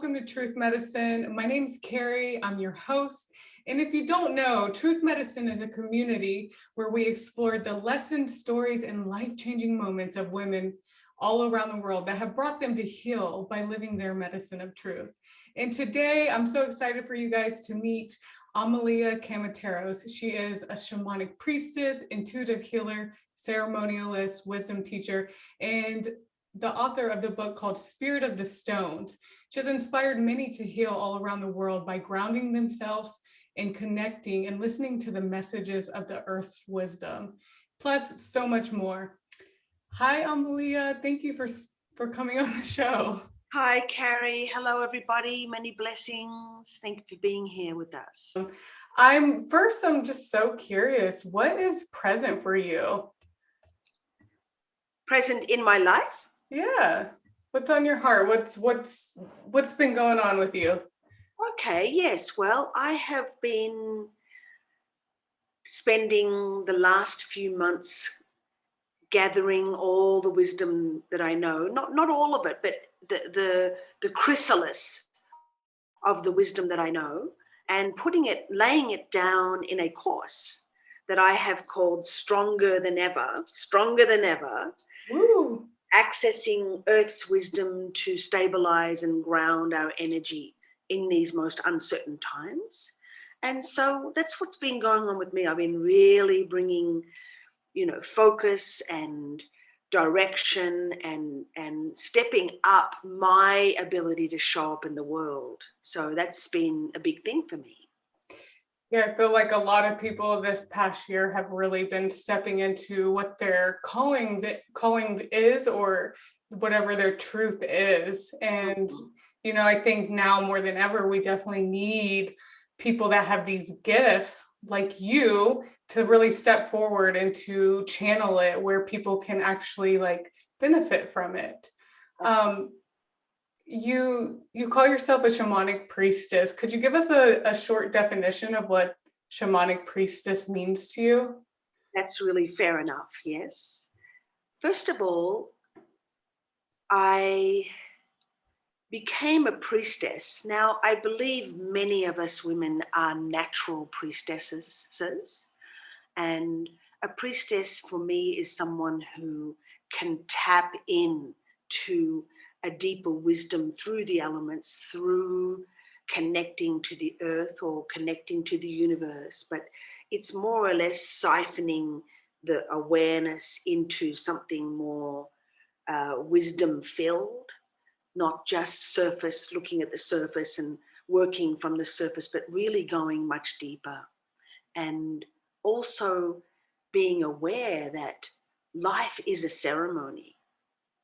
welcome to Truth Medicine. My name's Carrie, I'm your host. And if you don't know, Truth Medicine is a community where we explore the lessons, stories, and life-changing moments of women all around the world that have brought them to heal by living their medicine of truth. And today, I'm so excited for you guys to meet Amalia Camateros. She is a shamanic priestess, intuitive healer, ceremonialist, wisdom teacher, and the author of the book called Spirit of the Stones. She has inspired many to heal all around the world by grounding themselves and connecting and listening to the messages of the earth's wisdom, plus so much more. Hi, Amalia. Thank you for coming on the show. Hi, Carrie. Hello, everybody. Many blessings. Thank you for being here with us. I'm just so curious. What is present for you? Present in my life? Yeah. What's on your heart? What's been going on with you? Okay, yes. Well, I have been spending the last few months gathering all the wisdom that I know, not all of it, but the chrysalis of the wisdom that I know, and laying it down in a course that I have called Stronger Than Ever. Woo. Accessing Earth's wisdom to stabilize and ground our energy in these most uncertain times. And so that's what's been going on with me. I've been really bringing, focus and direction and stepping up my ability to show up in the world. So that's been a big thing for me. Yeah, I feel like a lot of people this past year have really been stepping into what their calling is, or whatever their truth is. And, I think now more than ever, we definitely need people that have these gifts like you to really step forward and to channel it where people can actually benefit from it. You call yourself a shamanic priestess. Could you give us a short definition of what shamanic priestess means to you? That's really fair enough, yes. First of all, I became a priestess. Now, I believe many of us women are natural priestesses. And a priestess for me is someone who can tap in to a deeper wisdom through the elements, through connecting to the earth or connecting to the universe. But it's more or less siphoning the awareness into something more wisdom filled, not just looking at the surface and working from the surface, but really going much deeper. And also being aware that life is a ceremony.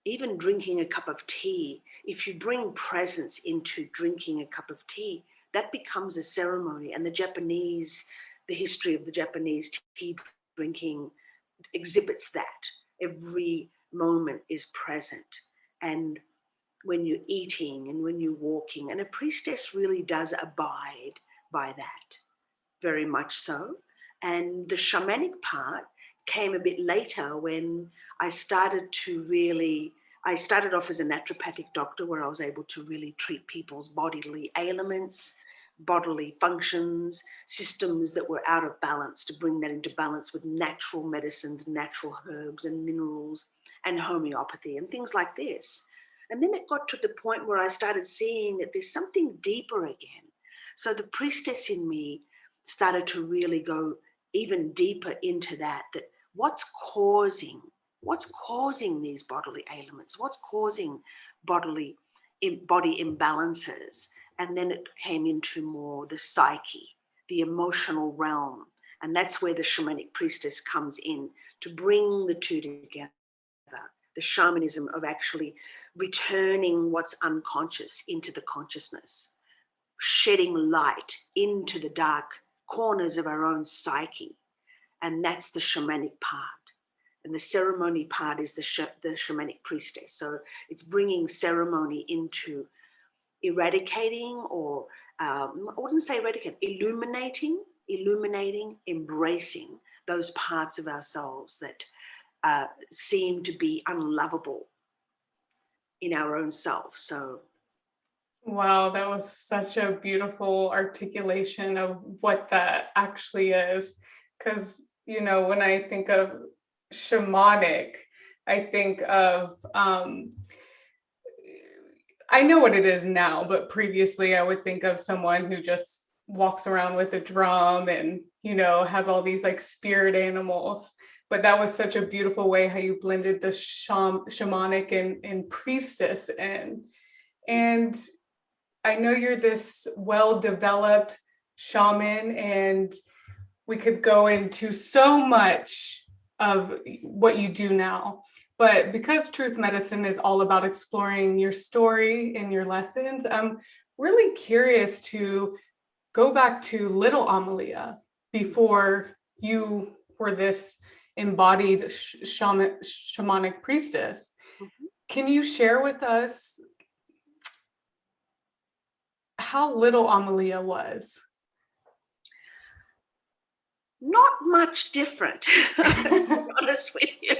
Even drinking a cup of tea, if you bring presence into drinking a cup of tea, that becomes a ceremony. And the history of the Japanese tea drinking exhibits that. Every moment is present. And when you're eating and when you're walking, and a priestess really does abide by that, very much so. And the shamanic part came a bit later when I started off as a naturopathic doctor, where I was able to really treat people's bodily ailments, bodily functions, systems that were out of balance, to bring that into balance with natural medicines, natural herbs and minerals and homeopathy and things like this. And then it got to the point where I started seeing that there's something deeper again. So the priestess in me started to really go even deeper into that what's causing these bodily ailments, what's causing body imbalances. And then it came into more the psyche, the emotional realm. And that's where the shamanic priestess comes in to bring the two together. The shamanism of actually returning what's unconscious into the consciousness, shedding light into the dark corners of our own psyche. And that's the shamanic part. And the ceremony part is the shamanic priestess. So it's bringing ceremony into eradicating, or I wouldn't say eradicate, illuminating, embracing those parts of ourselves that seem to be unlovable in our own self. So Wow, that was such a beautiful articulation of what that actually is. Because, when I think of shamanic, I think of, I know what it is now, but previously I would think of someone who just walks around with a drum and, has all these like spirit animals. But that was such a beautiful way how you blended the shamanic and priestess in. And I know you're this well-developed shaman, and we could go into so much of what you do now. But because truth medicine is all about exploring your story and your lessons, I'm really curious to go back to little Amalia before you were this embodied shamanic priestess. Mhm. Can you share with us how little Amalia was? Not much different, to be honest with you.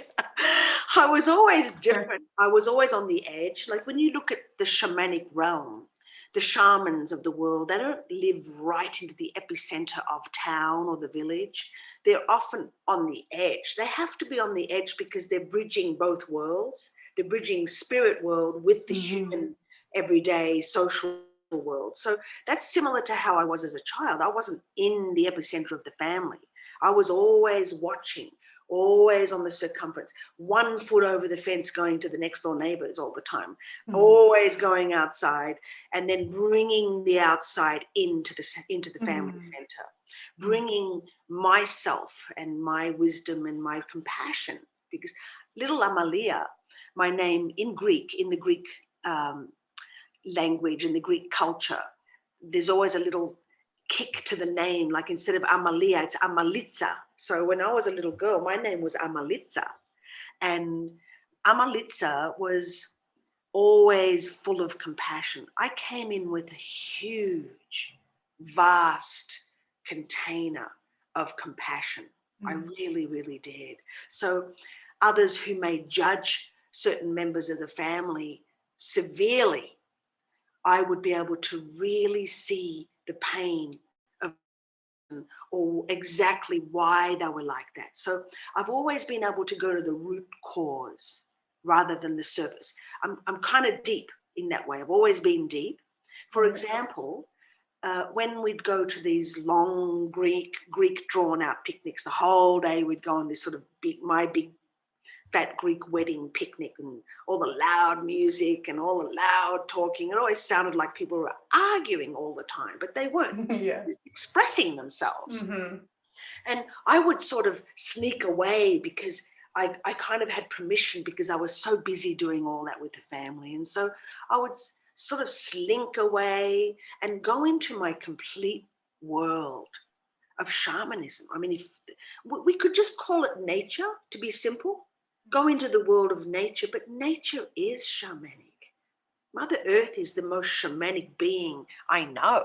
I was always Sure. different. I was always on the edge. Like when you look at the shamanic realm, the shamans of the world, they don't live right into the epicenter of town or the village. They're often on the edge. They have to be on the edge because they're bridging both worlds. They're bridging spirit world with the Mhm. human, everyday social world. So that's similar to how I was as a child. I wasn't in the epicenter of the family. I was always watching, always on the circumference, 1 foot over the fence going to the next door neighbors all the time, Mhm. always going outside and then bringing the outside into the family Mhm. center, Mhm. bringing myself and my wisdom and my compassion. Because little Amalia, my name in Greek, in the Greek um, language, in the Greek culture, there's always a little kick to the name. Like instead of Amalia, it's Amalitza. So when I was a little girl, my name was Amalitza. And Amalitza was always full of compassion. I came in with a huge, vast container of compassion. I Mhm. really, really did. So others who may judge certain members of the family severely, I would be able to really see the pain of or exactly why they were like that. So I've always been able to go to the root cause rather than the surface. I'm kind of deep in that way. I've always been deep. For Right. example, when we'd go to these long Greek drawn out picnics, the whole day we'd go on this sort of big fat Greek wedding picnic and all the loud music and all the loud talking. It always sounded like people were arguing all the time, but they weren't. Yeah. Just expressing themselves. Mhm. And I would sort of sneak away because I kind of had permission because I was so busy doing all that with the family. And so I would sort of slink away and go into my complete world of shamanism. I mean, if we could just call it nature to be simple, go into the world of nature, but nature is shamanic. Mother Earth is the most shamanic being I know.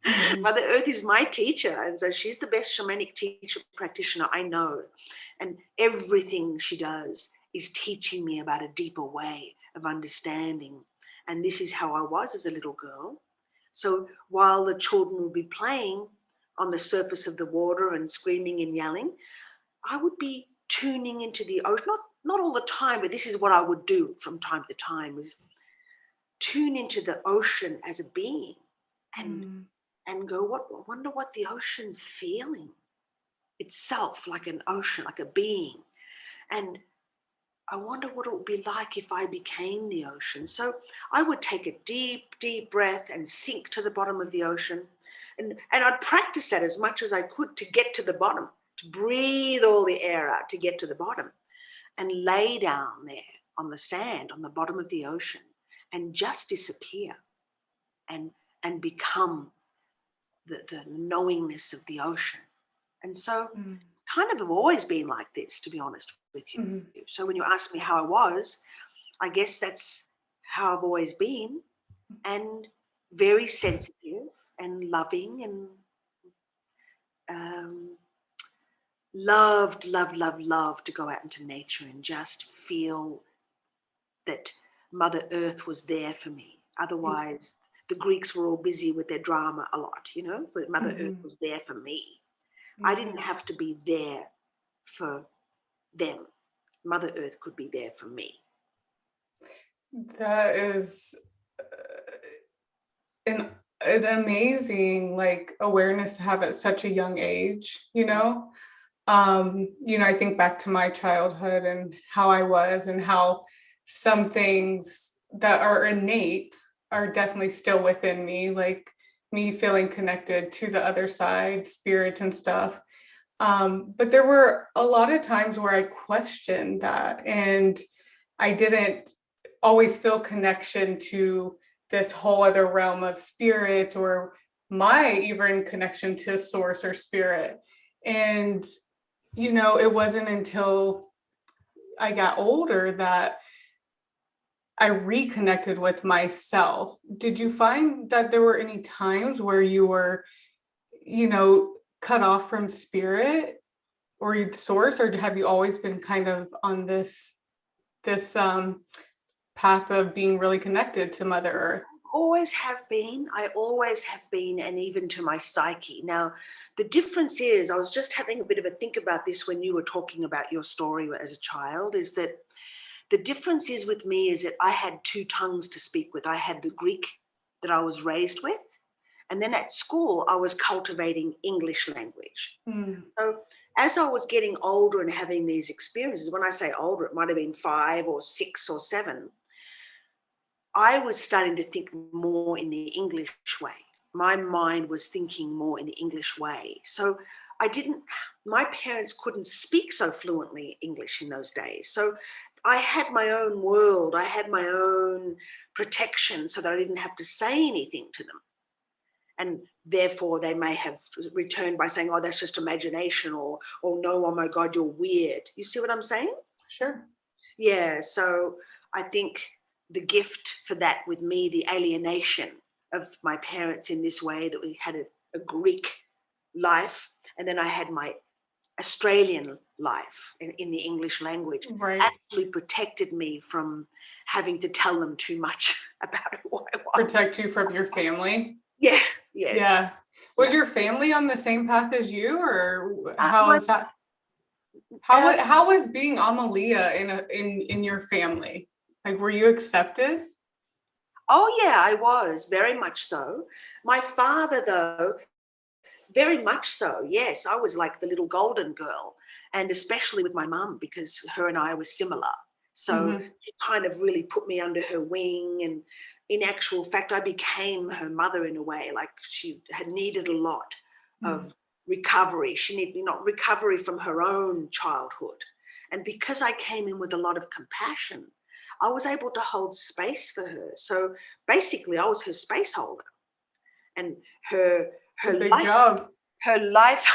Mhm. Mother Earth is my teacher, and so she's the best shamanic teacher practitioner I know. And everything she does is teaching me about a deeper way of understanding. And this is how I was as a little girl. So while the children would be playing on the surface of the water and screaming and yelling, I would be tuning into the ocean. Not all the time, but this is what I would do from time to time, is tune into the ocean as a being and Mhm. go, I wonder what the ocean's feeling itself, like an ocean, like a being. And I wonder what it would be like if I became the ocean. So I would take a deep breath and sink to the bottom of the ocean. And I'd practice that as much as I could to get to the bottom, to breathe all the air out to get to the bottom and lay down there on the sand on the bottom of the ocean and just disappear and become the knowingness of the ocean. And so Mhm. kind of have always been like this, to be honest with you. Mhm. So when you ask me how I was, I guess that's how I've always been, and very sensitive and loving and um, loved to go out into nature and just feel that Mother Earth was there for me. Otherwise, the Greeks were all busy with their drama a lot, but Mother Earth Mhm. was there for me. I didn't Mhm. have to be there for them. Mother Earth could be there for me. That is an an amazing like awareness to have at such a young age, you know? I think back to my childhood and how I was and how some things that are innate are definitely still within me, like me feeling connected to the other side, spirits and stuff. But there were a lot of times where I questioned that and I didn't always feel connection to this whole other realm of spirits or my even connection to source or spirit. And it wasn't until I got older that I reconnected with myself. Did you find that there were any times where you were, cut off from spirit or the source, or have you always been kind of on this path of being really connected to Mother Earth? Always have been. I always have been, and even to my psyche. Now, the difference is, I was just having a bit of a think about this when you were talking about your story as a child, is that the difference is with me is that I had two tongues to speak with. I had the Greek that I was raised with, and then at school, I was cultivating English language. Mm, So as I was getting older and having these experiences, when I say older, it might have been 5 or 6 or 7, I was starting to think more in the English way. My mind was thinking more in the English way. So my parents couldn't speak so fluently English in those days. So I had my own world. I had my own protection so that I didn't have to say anything to them. And therefore they may have returned by saying, oh, that's just imagination, or no, oh my God, you're weird. You see what I'm saying? sure. Yeah, so I think the gift for that with me, the alienation of my parents in this way, that we had a Greek life, and then I had my Australian life in the English language, Right. actually protected me from having to tell them too much about who I was. Protect you from your family. Yeah, yes, Yeah. Was yeah. your family on the same path as you, or how My, is that? uh, How was being Amalia in your family? Like, were you accepted? oh, yeah, I was, very much so. My father, though, very much so. Yes, I was like the little golden girl, and especially with my mum, because her and I were similar. So Mhm. she kind of really put me under her wing, and in actual fact, I became her mother in a way. Like, she had needed a lot Mm. of recovery. She needed not recovery from her own childhood, and because I came in with a lot of compassion, I was able to hold space for her. So basically, I was her space holder, and her A her big life job. her life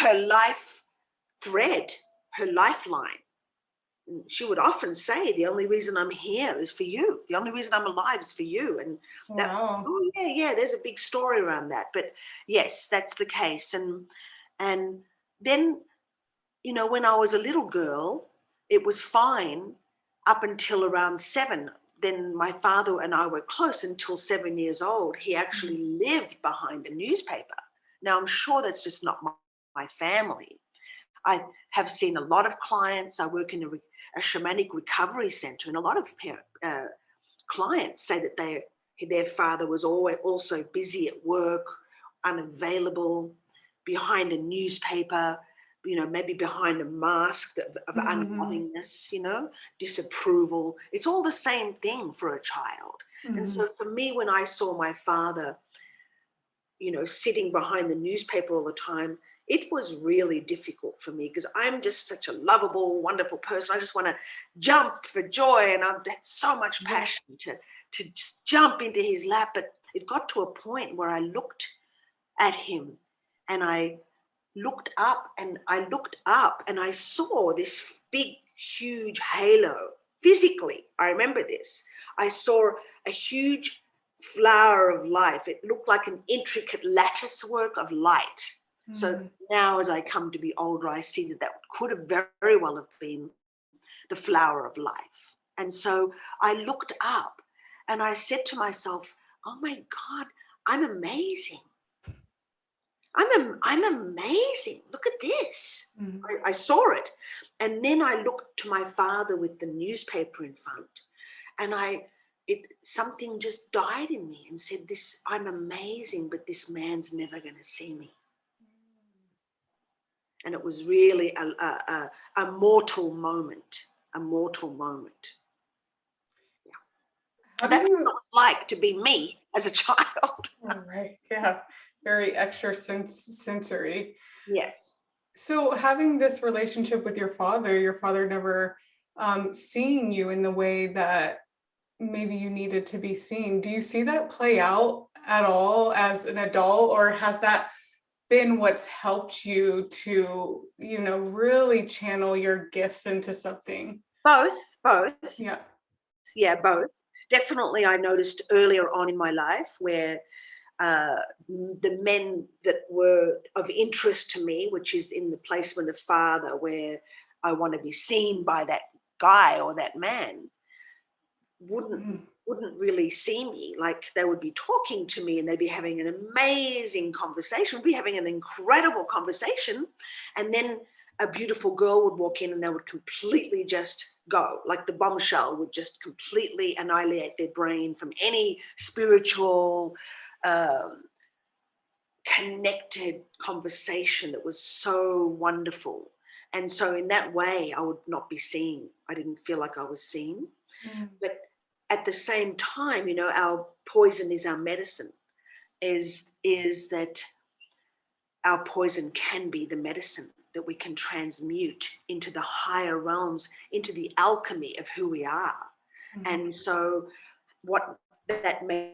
her life thread, her lifeline. And she would often say, the only reason I'm here is for you, the only reason I'm alive is for you. And that, Wow. oh yeah, there's a big story around that, but yes, that's the case. And then, when I was a little girl, it was fine up until around 7. Then my father and I were close until 7 years old. He Mm. actually lived behind a newspaper. Now, I'm sure that's just not my family. I have seen a lot of clients. I work in a shamanic recovery center, and a lot of clients say that their father was always also busy at work, unavailable, behind a newspaper, maybe behind a mask of Mhm. unlovingness, disapproval. It's all the same thing for a child. And Mhm. so for me, when I saw my father, sitting behind the newspaper all the time, it was really difficult for me because I'm just such a lovable, wonderful person. I just want to jump for joy, and I've had so much Yeah. passion to just jump into his lap. But it got to a point where I looked at him, and I looked up and I saw this big, huge halo physically. I remember this. I saw a huge flower of life. It looked like an intricate lattice work of light. So Mm. now, as I come to be older, I see that could have very well have been the flower of life. And so I looked up, And I said to myself, oh my God, I'm amazing. I'm amazing. Look at this. Mm. I saw it. And then I looked to my father with the newspaper in front, and something just died in me and said, I'm amazing, but this man's never going to see me. And it was really a mortal moment, a mortal moment. How do That's you? what it was like to be me as a child. Oh, right. Yeah. Very extra sensory. Yes. So having this relationship with your father never seeing you in the way that maybe you needed to be seen. Do you see that play out at all as an adult, or has that been what's helped you to, really channel your gifts into something? Both. Yeah. Yeah, both. Definitely, I noticed earlier on in my life where uh, the men that were of interest to me, which is in the placement of father, where I want to be seen by that guy or that man, wouldn't Mm. wouldn't really see me. Like, they would be talking to me and they'd be having an amazing conversation, we'd be having an incredible conversation, and then a beautiful girl would walk in and they would completely just go, like the bombshell would just completely annihilate their brain from any spiritual um, connected conversation that was so wonderful. And so in that way I would not be seen. I didn't feel like I was seen. Mm. But at the same time, our poison is our medicine, is that our poison can be the medicine that we can transmute into the higher realms, into the alchemy of who we are. Mm. And so what that made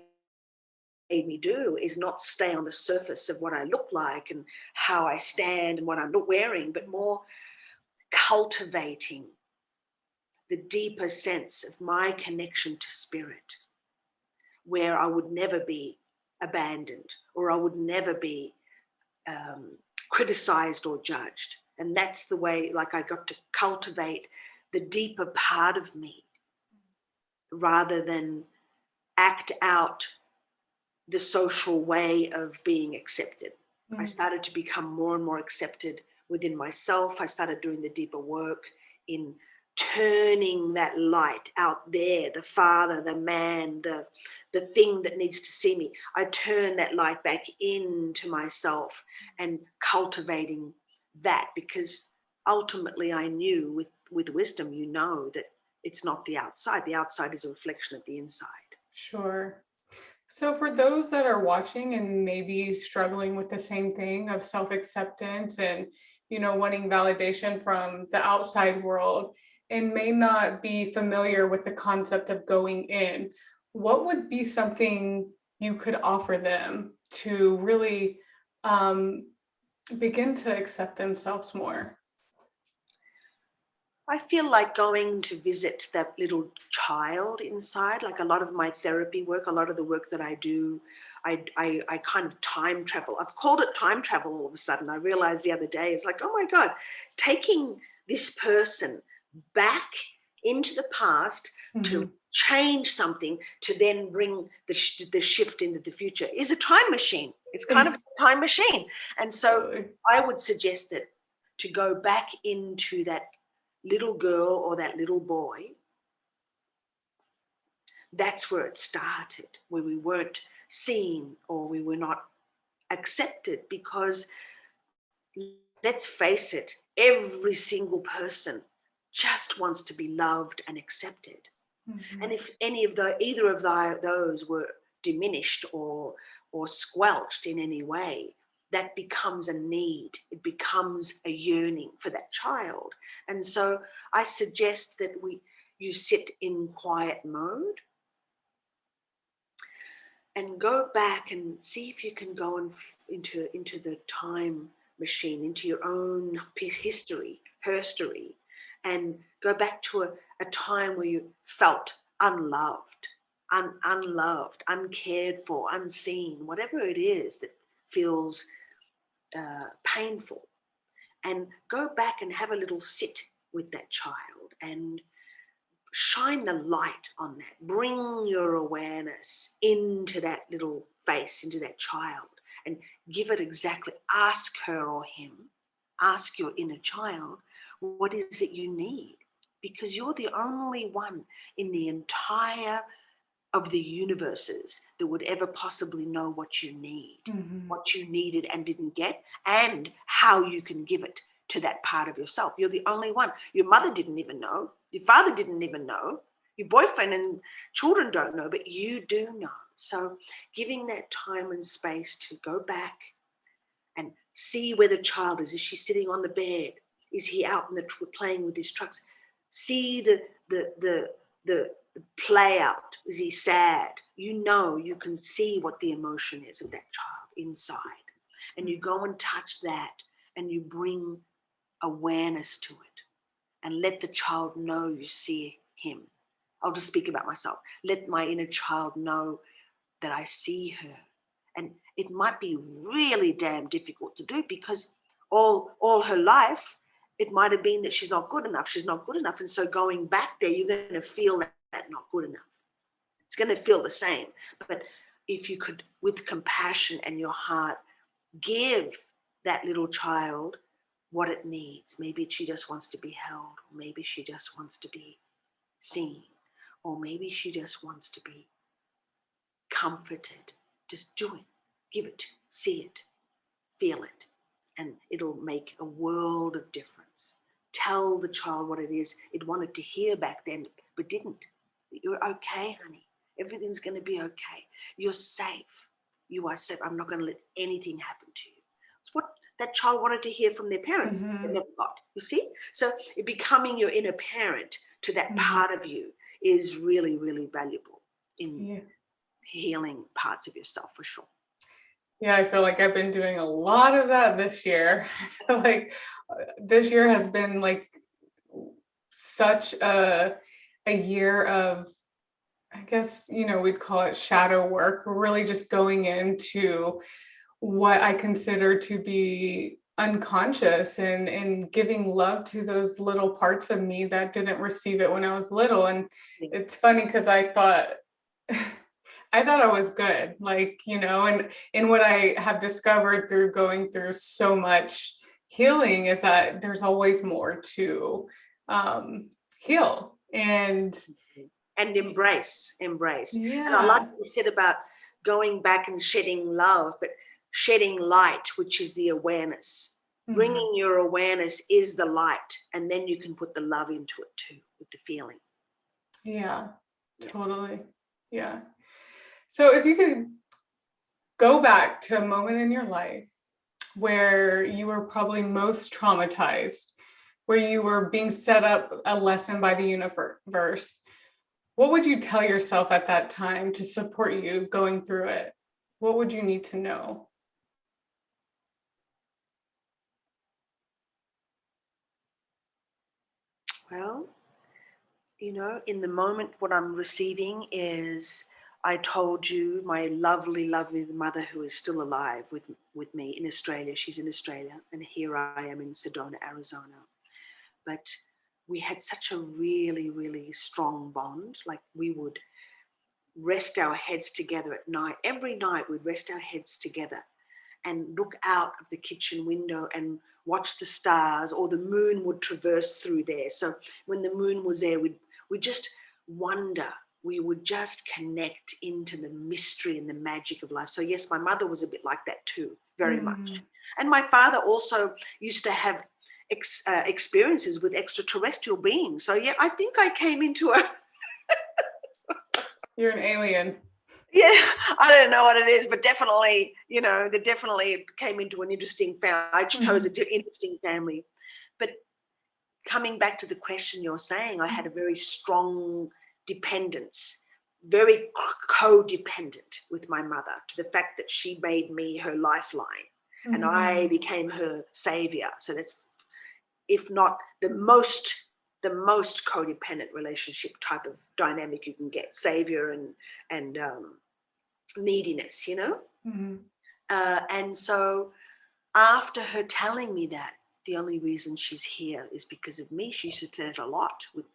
me do is not stay on the surface of what I look like and how I stand and what I'm wearing, but more cultivating the deeper sense of my connection to spirit, where I would never be abandoned or I would never be criticized or judged. And that's the way, like, I got to cultivate the deeper part of me rather than act out the social way of being accepted. I Mm. started to become more and more accepted within myself. I started doing the deeper work in turning that light out there, the father, the man, the thing that needs to see me. I turn that light back into myself and cultivating that, because ultimately I knew with wisdom, that it's not the outside. The outside is a reflection of the inside. Sure. So for those that are watching and maybe struggling with the same thing of self-acceptance and, wanting validation from the outside world and may not be familiar with the concept of going in, what would be something you could offer them to really um, begin to accept themselves more? I feel like going to visit that little child inside. Like, a lot of my therapy work, a lot of the work that I do, I kind of time travel. I've called it time travel all of a sudden. I realized the other day, it's like, oh my God, taking this person back into the past to Mhm. change something to then bring the shift into the future is a time machine. It's kind of a time machine. And so Totally. I would suggest that to go back into that little girl or that little boy, that's where it started, where we weren't seen or we were not accepted. Because let's face it, every single person just wants to be loved and accepted. And Mhm. if either of those were diminished or squelched in any way, that becomes a need. It becomes a yearning for that child. And so I suggest that you sit in quiet mode and go back and see if you can go into the time machine, into your own history, herstory, and go back to a time where you felt unloved, unloved, uncared for, unseen, whatever it is that feels painful. And go back and have a little sit with that child and shine the light on that. Bring your awareness into that little face, into that child, and give it exactly, ask her or him, ask your inner child, what is it you need? Because you're the only one in the entire of the universes that would ever possibly know what you need, what you needed and didn't get, and how you can give it to that part of yourself. You're the only one. Your mother didn't even know. Your father didn't even know. Your boyfriend and children don't know, but you do know. So giving that time and space to go back and see where the child is. Is she sitting on the bed? Is he out in the playing with his trucks? See the play out. Is he sad? You know, you can see what the emotion is of that child inside. And you go and touch that and you bring awareness to it and let the child know you see him. I'll just speak about myself. Let my inner child know that I see her. And it might be really damn difficult to do because all her life, it might have been that she's not good enough. She's not good enough. And so going back there, you're going to feel that not good enough. It's going to feel the same. But if you could, with compassion and your heart, give that little child what it needs. Maybe she just wants to be held, or maybe she just wants to be seen, or maybe she just wants to be comforted. Just do it, give it, see it, feel it, and it'll make a world of difference. Tell the child what it is it wanted to hear back then, but didn't. You're okay, honey. Everything's going to be okay. You're safe. You are safe. I'm not going to let anything happen to you. It's what that child wanted to hear from their parents. They never got. You see? So becoming your inner parent to that part of you is really, really valuable in healing parts of yourself, for sure. Yeah, I feel like I've been doing a lot of that this year. I feel like this year has been like such a year of, I guess, we'd call it shadow work, really just going into what I consider to be unconscious and giving love to those little parts of me that didn't receive it when I was little. And it's funny because I thought I was good, and what I have discovered through going through so much healing is that there's always more to heal and embrace. And I like yeah. what you said about going back and shedding love, but shedding light, which is the awareness. Bringing your awareness is the light, and then you can put the love into it too, with the feeling. Yeah, totally. Yeah. So if you could go back to a moment in your life where you were probably most traumatized, where you were being set up a lesson by the universe, what would you tell yourself at that time to support you going through it? What would you need to know? Well, in the moment, what I'm receiving is, I told you, my lovely, lovely mother, who is still alive with me in Australia. She's in Australia, and here I am in Sedona, Arizona. But we had such a really, really strong bond. Like, we would rest our heads together at night. Every night we'd rest our heads together and look out of the kitchen window and watch the stars, or the moon would traverse through there. So when the moon was there, we'd just wonder. We would just connect into the mystery and the magic of life. So yes, my mother was a bit like that too, very much. And my father also used to have experiences with extraterrestrial beings. So yeah, I think I came into a... You're an alien. Yeah, I don't know what it is, but definitely, they definitely came into an interesting family. I chose an interesting family. But coming back to the question you're saying, I had a very strong dependence, very codependent with my mother, to the fact that she made me her lifeline and I became her savior. So that's, if not the most codependent relationship type of dynamic you can get, savior and neediness, and so after her telling me that the only reason she's here is because of me, she used to say it a lot with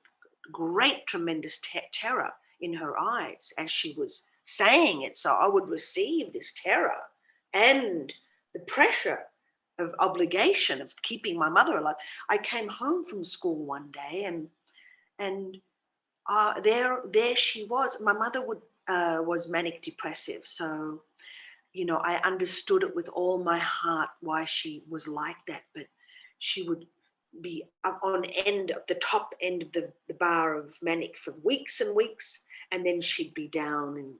great, tremendous terror in her eyes as she was saying it. So I would receive this terror and the pressure of obligation of keeping my mother alive. I came home from school one day, and there she was. My mother was manic depressive, so I understood it with all my heart why she was like that. But she would be up on the top end of the bar of manic for weeks and weeks, and then she'd be down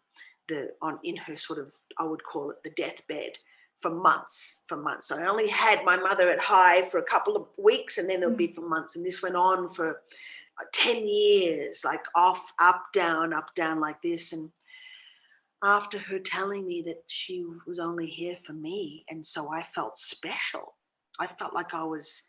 in her sort of, I would call it the deathbed, for months. So I only had my mother at high for a couple of weeks, and then it would be for months, and this went on for 10 years, like off, up, down like this. And after her telling me that she was only here for me, and so I felt special. I felt like I was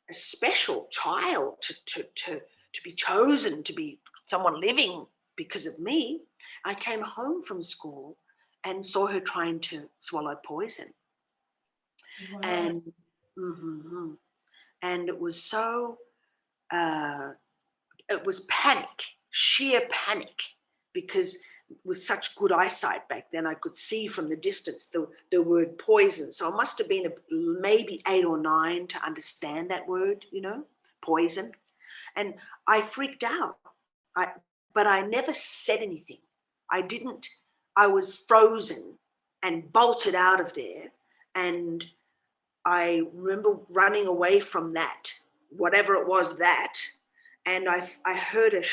a special child to be chosen to be someone living because of me. I came home from school and saw her trying to swallow poison. Wow. And it was so it was panic, sheer panic, because with such good eyesight back then, I could see from the distance the word poison. So I must have been maybe 8 or 9 to understand that word, poison. And I freaked out, but I never said anything. I was frozen and bolted out of there. And I remember running away from that, whatever it was that, and I heard a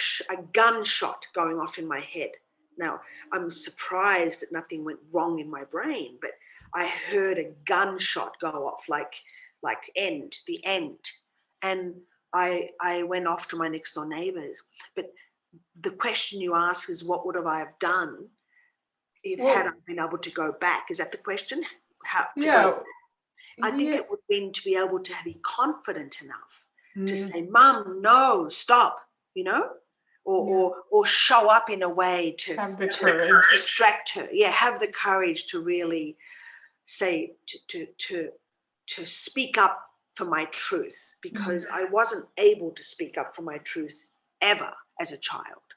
gunshot going off in my head. Now, I'm surprised that nothing went wrong in my brain, but I heard a gunshot go off, like the end. And I went off to my next door neighbors. But the question you ask is, what would I have done had I been able to go back? Is that the question? I think it would have been to be able to be confident enough to say, Mum, no, stop, or show up in a way to have the courage, distract her. Yeah, have the courage to really say, to speak up for my truth, because I wasn't able to speak up for my truth ever as a child.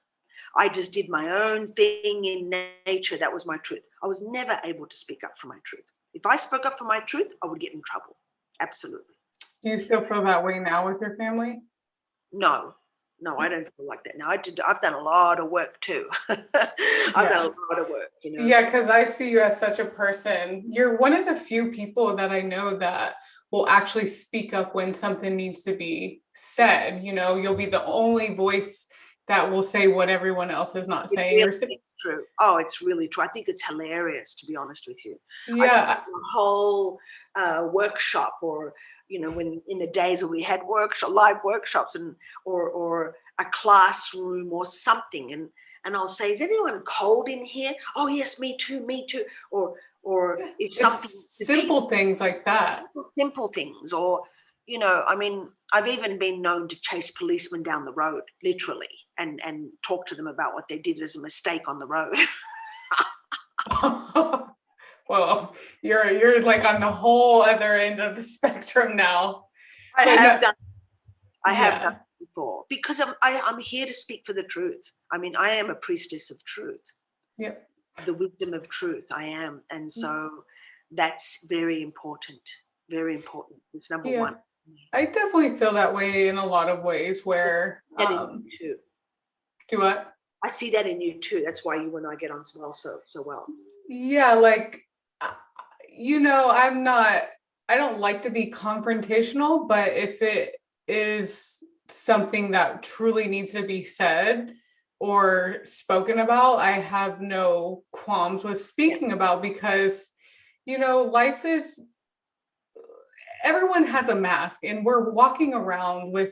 I just did my own thing in nature. That was my truth. I was never able to speak up for my truth. If I spoke up for my truth, I would get in trouble. Absolutely. Do you still feel that way now with your family? No, I don't feel like that now. I've done a lot of work too. I've done a lot of work, Yeah, because I see you as such a person. You're one of the few people that I know that will actually speak up when something needs to be said. You'll be the only voice that will say what everyone else is not saying. Really true. Oh, it's really true. I think it's hilarious, to be honest with you. Yeah. A whole workshop, or when in the days when we had live workshops, or a classroom or something, and I'll say, is anyone cold in here? Oh yes, me too. Or if something simple things like that. Simple things, or I've even been known to chase policemen down the road, literally, and talk to them about what they did as a mistake on the road. Well, you're like on the whole other end of the spectrum now. I have done it before, because I'm here to speak for the truth. I am a priestess of truth. Yeah. The wisdom of truth, I am. And so that's very important. Very important. It's number one. I definitely feel that way in a lot of ways, where do what? I see that in you too. That's why you and I get on so well. Yeah, like I don't like to be confrontational, but if it is something that truly needs to be said or spoken about, I have no qualms with speaking about, because life is, everyone has a mask, and we're walking around with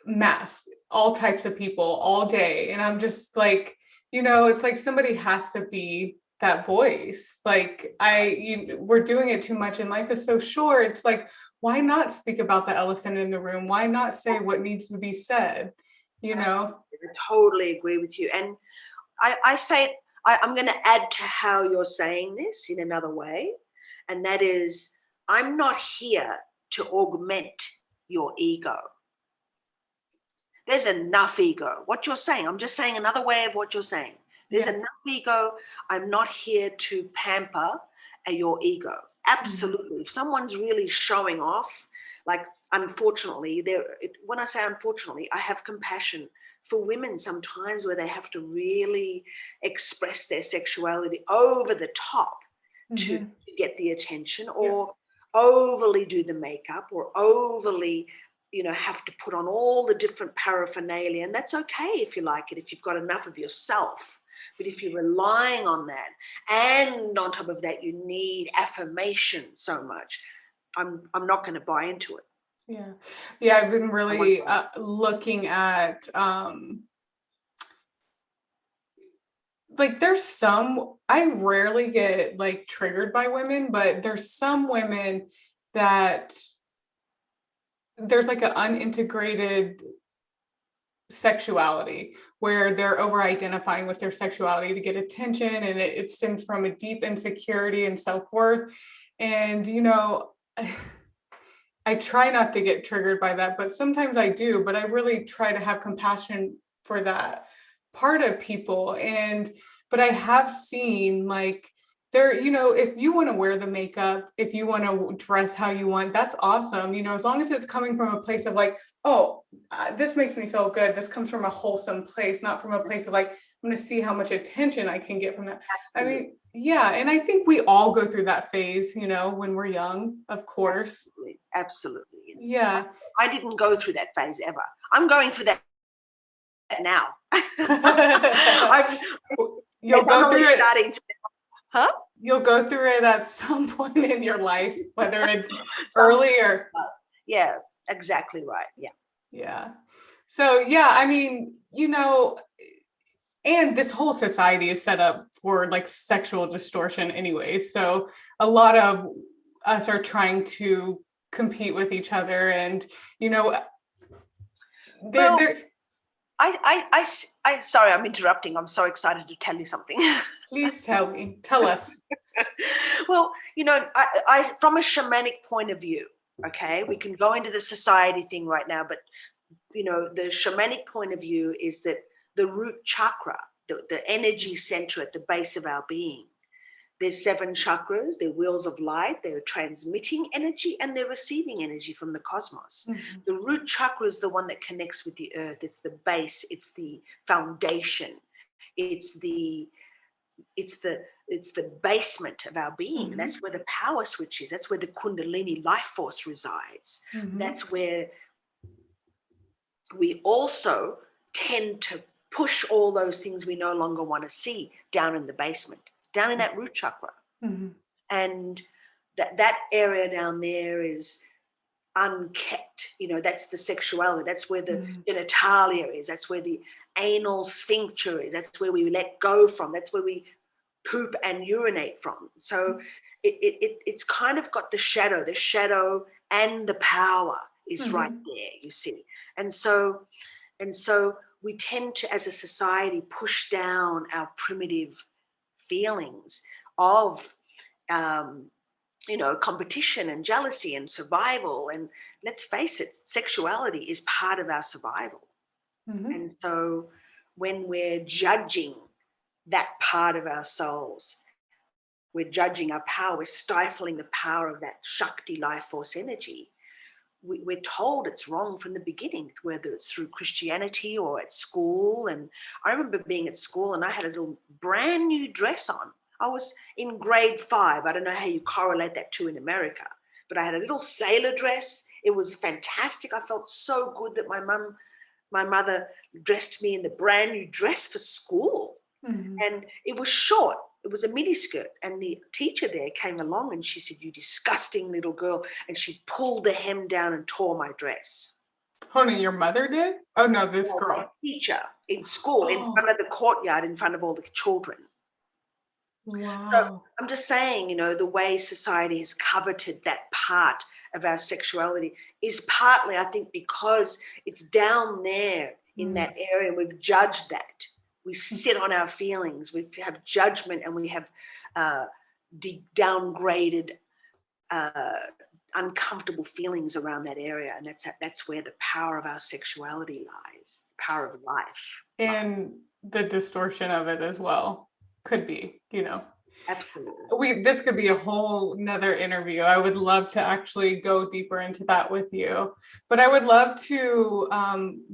masks, all types of people all day. And I'm just like, it's like somebody has to be that voice. Like we're doing it too much, and life is so short. It's like, why not speak about the elephant in the room? Why not say what needs to be said? I totally agree with you. And I say, I'm going to add to how you're saying this in another way. And that is, I'm not here to augment your ego. There's enough ego. What you're saying, I'm just saying another way of what you're saying. There's enough ego. I'm not here to pamper your ego. Absolutely. If someone's really showing off, like, unfortunately, when I say unfortunately, I have compassion for women sometimes where they have to really express their sexuality over the top to get the attention, or overly do the makeup, or overly, have to put on all the different paraphernalia. And that's okay if you like it, if you've got enough of yourself. But if you're relying on that, and on top of that, you need affirmation so much, I'm not going to buy into it. Yeah, I've been really looking at like, there's some, I rarely get like triggered by women, but there's some women that there's like an unintegrated sexuality where they're over identifying with their sexuality to get attention, and it stems from a deep insecurity and self-worth. And I try not to get triggered by that, but sometimes I do. But I really try to have compassion for that part of people. But I have seen, like, there, if you want to wear the makeup, if you want to dress how you want, that's awesome. As long as it's coming from a place of like, oh, this makes me feel good. This comes from a wholesome place, not from a place of like, I'm going to see how much attention I can get from that. Absolutely. I mean, yeah. And I think we all go through that phase, when we're young, of course. Absolutely. Yeah. I didn't go through that phase ever. I'm going through that now. You'll go through it. Starting to, huh? You'll go through it at some point in your life, whether it's early or. Yeah, exactly right. Yeah. Yeah. So, yeah, I mean, and this whole society is set up for like sexual distortion anyways. So a lot of us are trying to compete with each other, and I sorry, I'm interrupting. I'm so excited to tell you something. Please tell us. Well, I from a shamanic point of view, okay, we can go into the society thing right now, but the shamanic point of view is that the root chakra, the energy center at the base of our being, there's 7 chakras, they're wheels of light, they're transmitting energy and they're receiving energy from the cosmos. Mm-hmm. The root chakra is the one that connects with the earth. It's the base, it's the foundation, it's the basement of our being. Mm-hmm. That's where the power switch is. That's where the Kundalini life force resides. Mm-hmm. That's where we also tend to push all those things we no longer want to see down in the basement, down in that root chakra. Mm-hmm. And that area down there is unkept. That's the sexuality. That's where the genitalia is. That's where the anal sphincter is. That's where we let go from. That's where we poop and urinate from. So it's kind of got the shadow and the power is right there, you see. And so we tend to, as a society, push down our primitive feelings of competition and jealousy and survival. And let's face it, sexuality is part of our survival. Mm-hmm. And so when we're judging that part of our souls, we're judging our power, we're stifling the power of that Shakti life force energy. We're told it's wrong from the beginning, whether it's through Christianity or at school. And I remember being at school and I had a little brand new dress on. I was in grade 5. I don't know how you correlate that to in America, but I had a little sailor dress. It was fantastic. I felt so good that my mother dressed me in the brand new dress for school. Mm-hmm. And it was short. It was a mini skirt. And the teacher there came along and she said, "You disgusting little girl." And she pulled the hem down and tore my dress. Oh, no, your mother did? Oh, no, this girl. My teacher in school, in front of the courtyard, in front of all the children. Wow. So I'm just saying, the way society has coveted that part of our sexuality is partly, I think, because it's down there in that area. We've judged that. We sit on our feelings. We have judgment, and we have downgraded uncomfortable feelings around that area, and that's where the power of our sexuality lies, power of life. And the distortion of it as well could be, Absolutely. this could be a whole nother interview. I would love to actually go deeper into that with you, but I would love to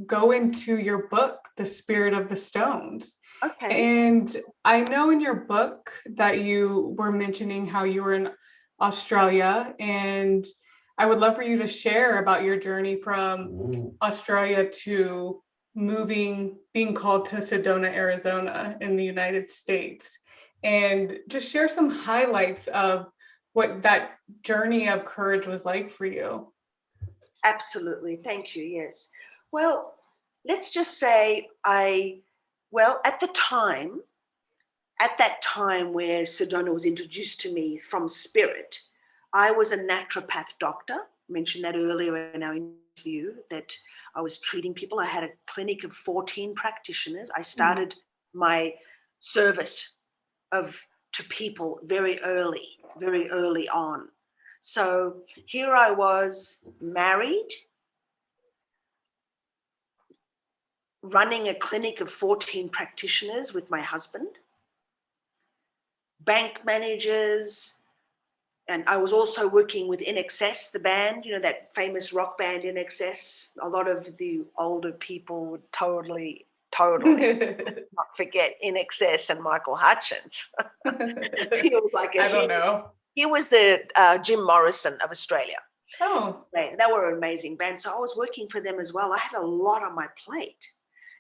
go into your book, The Spirit of the Stones. Okay. And I know in your book that you were mentioning how you were in Australia, and I would love for you to share about your journey from Australia to being called to Sedona, Arizona in the United States, and just share some highlights of what that journey of courage was like for you. Absolutely. Thank you. Yes. Well, let's just say at that time where Sedona was introduced to me from Spirit, I was a naturopath doctor. I mentioned that earlier in our interview, that I was treating people. I had a clinic of 14 practitioners. I started my service to people very early on. So here I was, married, running a clinic of 14 practitioners with my husband, bank managers, and I was also working with INXS, the band, that famous rock band INXS. A lot of the older people would totally not forget INXS and Michael Hutchence. He was like I don't know. He was the Jim Morrison of Australia. Oh. They were an amazing band. So I was working for them as well. I had a lot on my plate.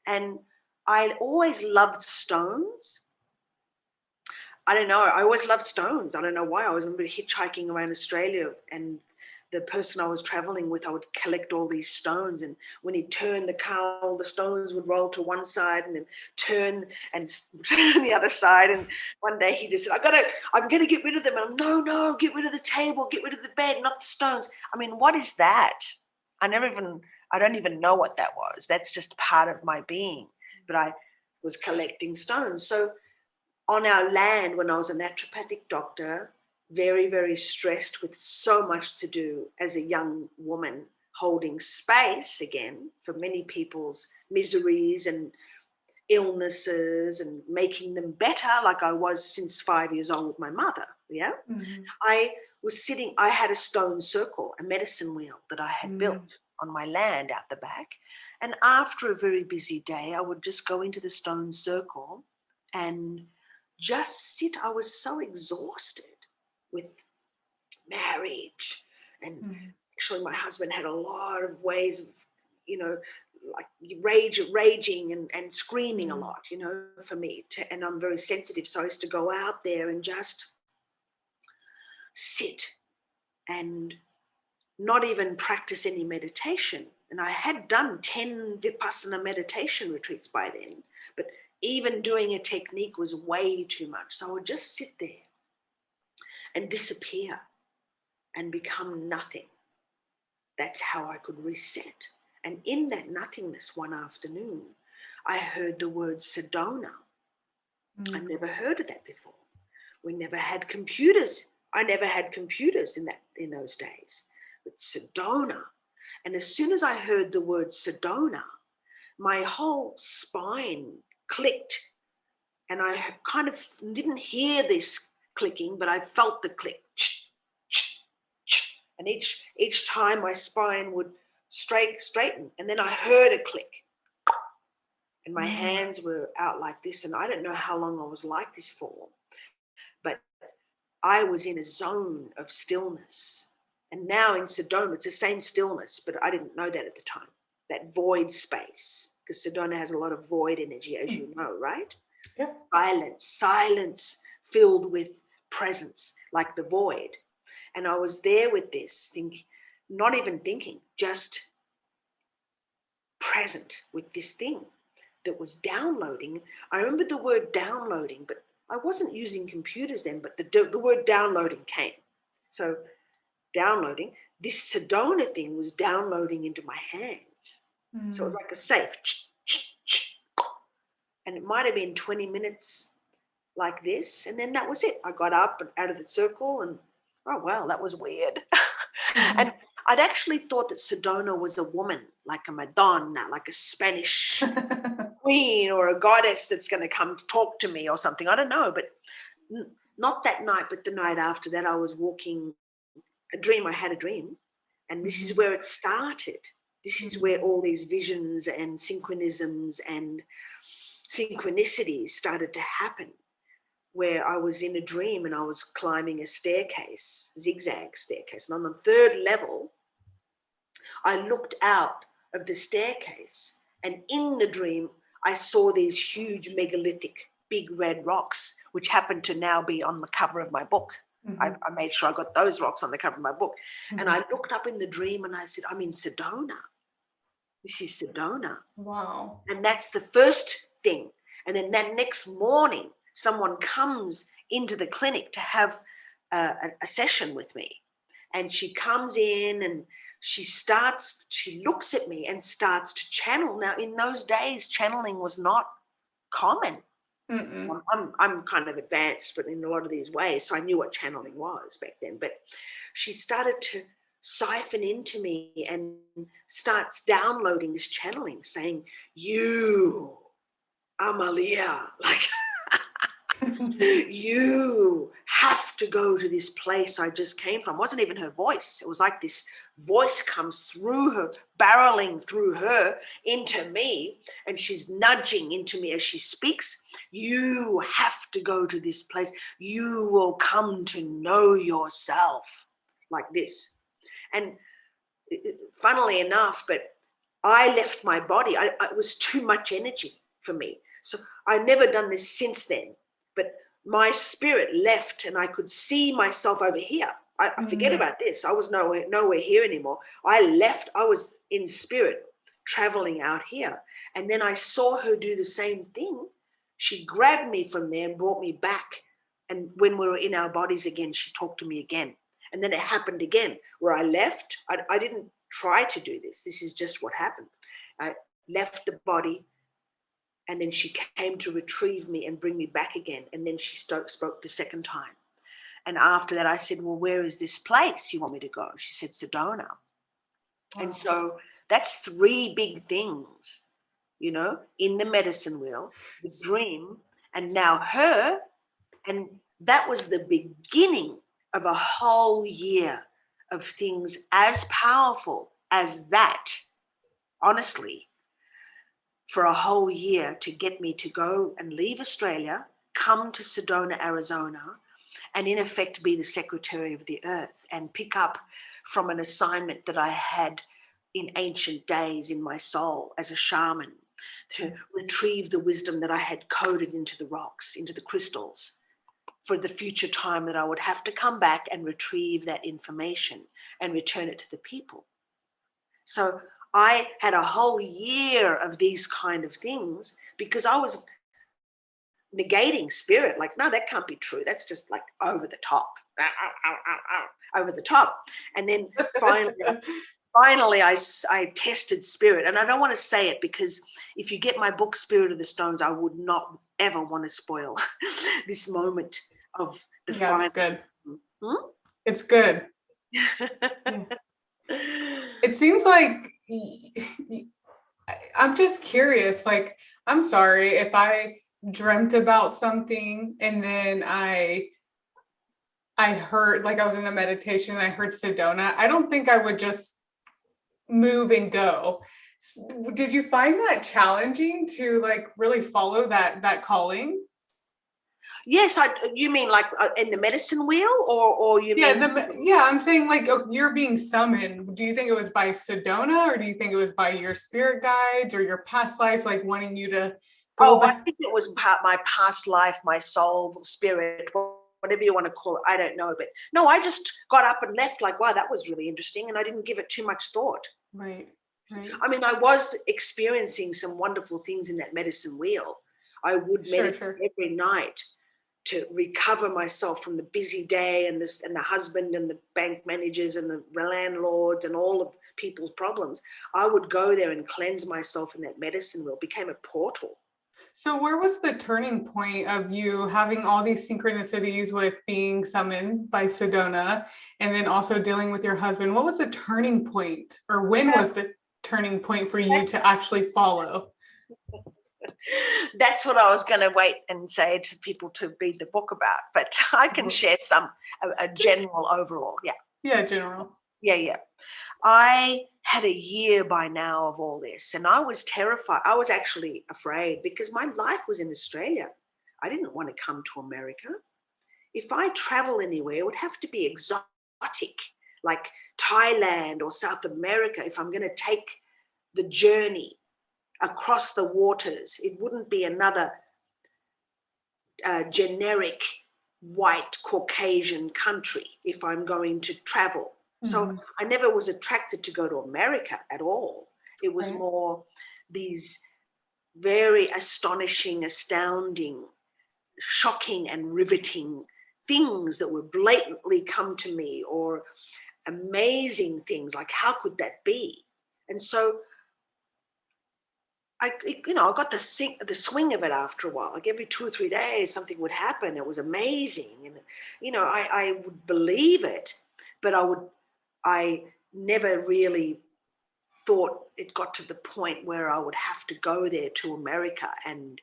And I always loved stones. I don't know. I always loved stones. I don't know why. I was hitchhiking around Australia, and the person I was traveling with, I would collect all these stones. And when he'd turn the car, all the stones would roll to one side and then turn the other side. And one day he just said, I'm going to get rid of them. And I'm, no, get rid of the table, get rid of the bed, not the stones. I mean, what is that? I don't even know what that was. That's just part of my being. But I was collecting stones. So on our land, when I was a naturopathic doctor, very, very stressed with so much to do as a young woman, holding space again for many people's miseries and illnesses and making them better, like I was since 5 years old with my mother. Yeah. Mm-hmm. I had a stone circle, a medicine wheel that I had built on my land out the back. And after a very busy day, I would just go into the stone circle and just sit. I was so exhausted with marriage, and actually my husband had a lot of ways of, like raging and screaming a lot, for me, and I'm very sensitive. So I used to go out there and just sit and not even practice any meditation. And I had done 10 Vipassana meditation retreats by then, but even doing a technique was way too much. So I would just sit there and disappear and become nothing. That's how I could reset. And in that nothingness one afternoon, I heard the word Sedona. I'd never heard of that before. We never had computers. I never had computers in those days. But Sedona. And as soon as I heard the word Sedona, my whole spine clicked. And I kind of didn't hear this clicking, but I felt the click. And each time my spine would straighten, and then I heard a click. And my hands were out like this, and I don't know how long I was like this for, but I was in a zone of stillness. And now in Sedona, it's the same stillness, but I didn't know that at the time, that void space, because Sedona has a lot of void energy, as you know, right? Yeah. Silence filled with presence, like the void. And I was there with this thing, not even thinking, just present with this thing that was downloading. I remember the word downloading, but I wasn't using computers then, but the word downloading came. So downloading, this Sedona thing was downloading into my hands. So it was like a safe. And it might have been 20 minutes like this. And then that was it. I got up and out of the circle and oh, wow, that was weird. Mhm. And I'd actually thought that Sedona was a woman, like a Madonna, like a Spanish queen or a goddess that's going to come to talk to me or something. I don't know, but not that night, but the night after that, I was walking I had a dream, and this is Mhm. where it started. This is where Mhm. all these visions and synchronisms and synchronicities started to happen, where I was in a dream and I was climbing a staircase, zigzag staircase. And on the third level, I looked out of the staircase, and in the dream, I saw these huge megalithic big red rocks, which happened to now be on the cover of my book. Mhm. I made sure I got those rocks on the cover of my book. And Mhm. I looked up in the dream and I said, I'm in Sedona. This is Sedona. Wow. And that's the first thing. And then that next morning, someone comes into the clinic to have a session with me. And she comes in and she looks at me and starts to channel. Now, in those days, channeling was not common. Mm-mm. I'm kind of advanced in a lot of these ways, so I knew what channeling was back then. But she started to siphon into me and starts downloading this channeling, saying, "You, Amalia, like you have to go to this place I just came from." It wasn't even her voice. It was like this voice comes through her, barreling through her into me, and she's nudging into me as she speaks. You have to go to this place. You will come to know yourself, like this. And funnily enough, but I left my body. It was too much energy for me. So I've never done this since then. But my spirit left and I could see myself over here. I forget Mhm. about this. I was nowhere here anymore. I left. I was in spirit traveling out here. And then I saw her do the same thing. She grabbed me from there and brought me back. And when we were in our bodies again, she talked to me again. And then it happened again where I left. I didn't try to do this. This is just what happened. I left the body, and then she came to retrieve me and bring me back again. And then she spoke the second time. And after that, I said, well, where is this place you want me to go? She said, Sedona. And Wow. so that's three big things, in the medicine wheel, the dream, and now her. And that was the beginning of a whole year of things as powerful as that, honestly, for a whole year to get me to go and leave Australia, come to Sedona, Arizona, and in effect be the secretary of the earth and pick up from an assignment that I had in ancient days in my soul as a shaman, to retrieve the wisdom that I had coded into the rocks, into the crystals, for the future time that I would have to come back and retrieve that information and return it to the people. So I had a whole year of these kind of things because I was negating spirit. Like, no, that can't be true. That's just like over the top, over the top. And then finally I tested spirit. And I don't want to say it because if you get my book, Spirit of the Stones, I would not ever want to spoil this moment of the Yeah, it's final. good. Hmm? It's good. Yeah. It seems like I'm just curious. Like, I'm sorry if I dreamt about something and then I heard, like, I was in a meditation and I heard Sedona. I don't think I would just move and go. Did you find that challenging to like really follow that calling? Yes, you mean like in the medicine wheel, or you Yeah, mean? I'm saying like, oh, you're being summoned. Do you think it was by Sedona, or do you think it was by your spirit guides or your past lives, like wanting you to go Oh, I back? think it was my past life, my soul, spirit, whatever you want to call it. I don't know, but no, I just got up and left. Like, wow, that was really interesting, and I didn't give it too much thought. Right, right. I mean, I was experiencing some wonderful things in that medicine wheel. I would Sure, meditate sure. every night to recover myself from the busy day and this and the husband and the bank managers and the landlords and all of people's problems. I would go there and cleanse myself in that medicine wheel. It became a portal. So where was the turning point of you having all these synchronicities with being summoned by Sedona and then also dealing with your husband? What was the turning point, or when was the turning point for you to actually follow? That's what I was going to wait and say to people to read the book about, but I can share a general overall. Yeah. Yeah, general. Yeah. I had a year by now of all this, and I was terrified. I was actually afraid because my life was in Australia. I didn't want to come to America. If I travel anywhere, it would have to be exotic, like Thailand or South America. If I'm going to take the journey across the waters, it wouldn't be another generic white Caucasian country if I'm going to travel. So I never was attracted to go to America at all. It was more these very astonishing, astounding, shocking and riveting things that would blatantly come to me, or amazing things like, how could that be? And so I got the swing of it after a while. Like every 2 or 3 days, something would happen. It was amazing, and I would believe it, but I never really thought it got to the point where I would have to go there to America and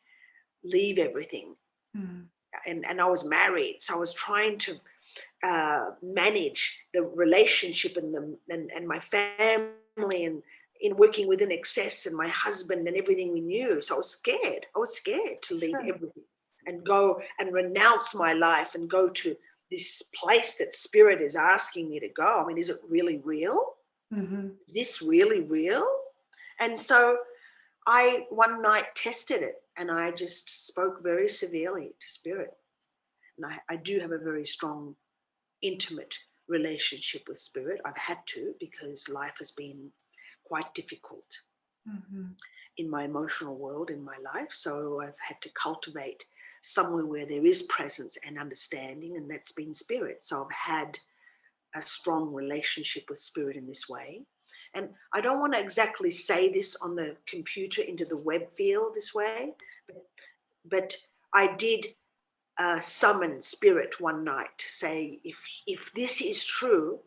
leave everything. And I was married, so I was trying to manage the relationship and my family, and in working within excess, and my husband and everything we knew. So I was scared. I was scared to leave everything and go and renounce my life and go to this place that Spirit is asking me to go. I mean, is it really real? Is this really real? And so I one night tested it, and I just spoke very severely to Spirit. And I do have a very strong, intimate relationship with Spirit. I've had to, because life has been quite difficult in my emotional world, in my life. So I've had to cultivate somewhere where there is presence and understanding, and that's been Spirit. So I've had a strong relationship with Spirit in this way. And I don't want to exactly say this on the computer into the web field this way, but I did summon Spirit one night to say, if this is true,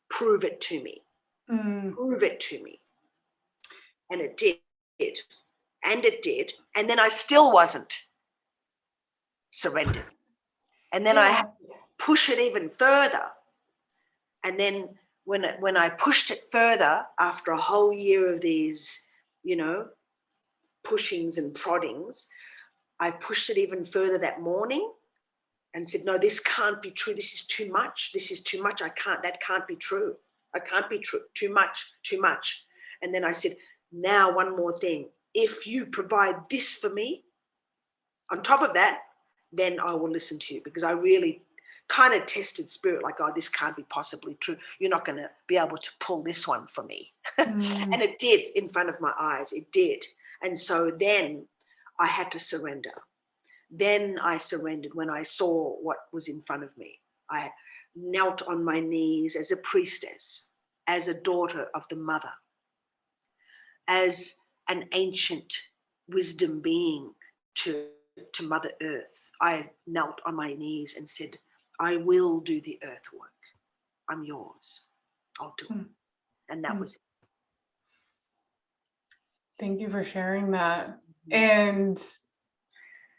prove it to me. Prove it to me. And it did. And it did. And then I still wasn't surrendered. And then I had to push it even further. And then when I pushed it further, after a whole year of these, pushings and proddings, I pushed it even further that morning and said, no, this can't be true. This is too much. This is too much. That can't be true. I can't be true. Too much, too much. And then I said, now one more thing. If you provide this for me, on top of that, then I will listen to you, because I really kind of tested Spirit, like, oh, this can't be possibly true. You're not going to be able to pull this one for me. And it did in front of my eyes. It did. And so then I had to surrender. Then I surrendered when I saw what was in front of me. I knelt on my knees as a priestess, as a daughter of the Mother, as an ancient wisdom being to Mother Earth. I knelt on my knees and said, I will do the earth work. I'm yours. I'll do it. And that was it. Thank you for sharing that. And